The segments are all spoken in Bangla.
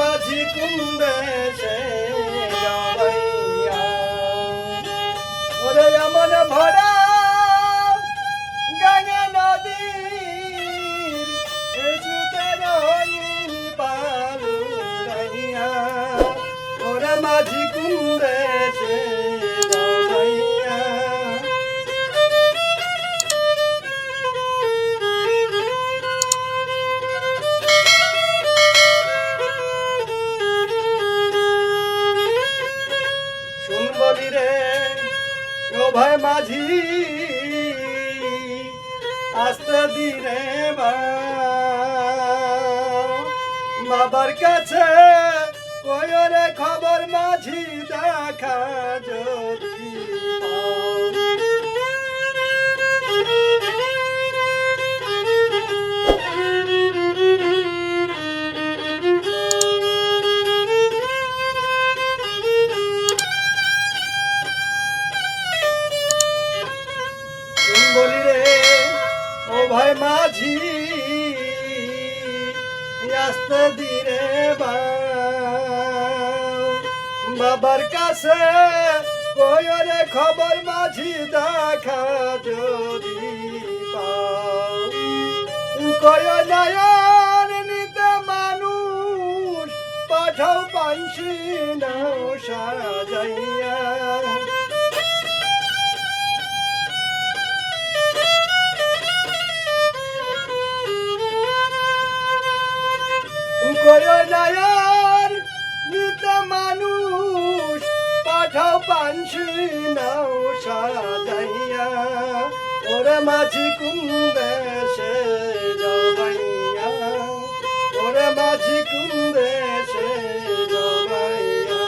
মাঝি কুন্দেশে যাবাইয়া ওরে এমন ভরা গঙ্গা নদীর এসুতে রঙিন পালুরাইয়া ওরে মাঝি কুন্দেশে যাবাইয়া বলি রে ও ভাই মাঝি আস্তে দিনে বাবার কাছে কয়রে খবর মাঝি দেখা যদি বলি রে ও ভাই মাঝি আস্তে দিরে বাবার কাছে কয়রে খবর মাঝি দেখা যদি পাও কয় নয়ন নিতে মানুষ পাঠাও পানসি নাও সাজাইয়া নয়ন নিতে মানুষ পাঠাও পানসি নাও সাজাইয়া ওরে মাঝি কুন্দেশে যাবাইয়া ওরে মাঝি কুন্দেশে যাবাইয়া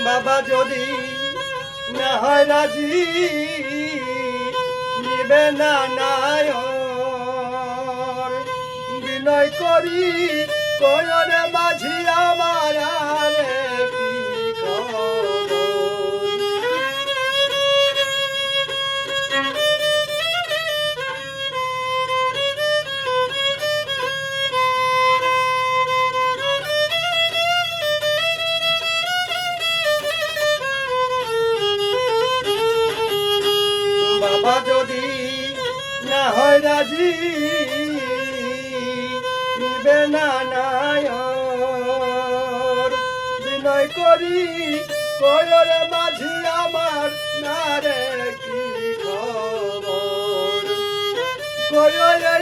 বাবা যদি না হয় রাজি নিবে না নায়র বিনয় করি কয়রে মাঝি আমার আরে কি বাবা যদি না হয় রাজি নিবে না নায়র বিনয় করি কয়রে মাঝি আমার না রে কি খবর কয়রে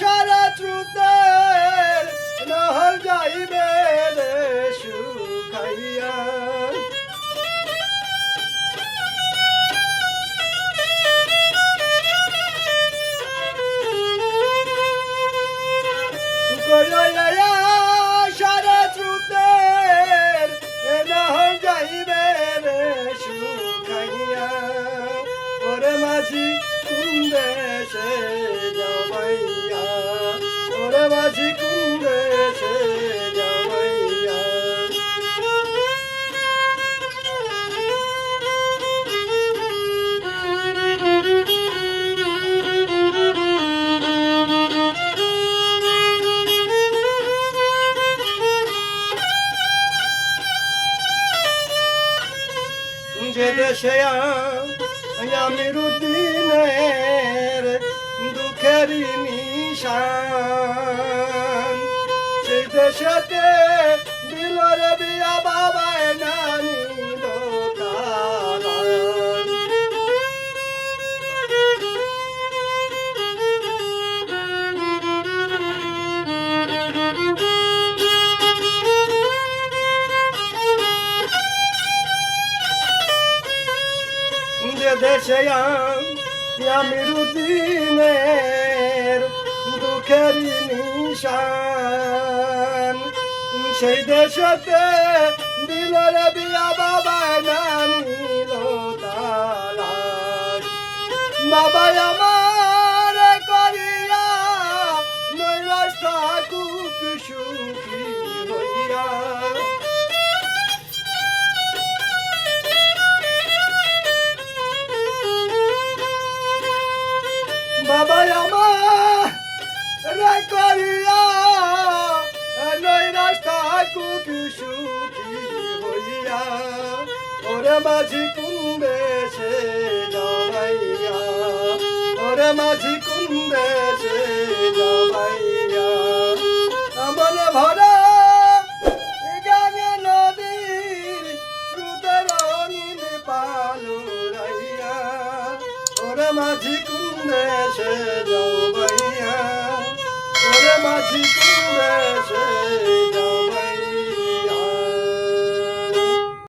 সারা শ্রুতের নহর যাইবে রে শুকাইয়া সারা শ্রুতের নহর যাইবে রে শুকাইয়া ওরে মাঝি কুন্দেশে যাবাইয়া ওরে মাঝি কুন্দেশে যাবাইয়া যে দেশে আমিরুদ্দিনের দুঃখের নিশান সেই দেশেতে দিল রে বিয়া বাবায় নানিল তারান যে দেশে আমিরুদ্দিনের দুঃখের নিশান সেই দেশেতে দিল রে বিয়া বাবায় নানিল তালাক বাবা আমার করিয়া নৈরাশ সুখী হইয়া বাবা আমার রে করিয়া নই রাস্তা কুকি সুখী হইয়া ওরে মাঝি কুন্দে সে যাবাইয়া ওরে মাঝি কুন্দে সে যাবাইয়া আমার ভরা গানে নদীর সুতর নীল পালুরাইয়া ওরে মাঝি কুন্দে সে যাবাইয়া ওরে মাঝি কুন্দে সে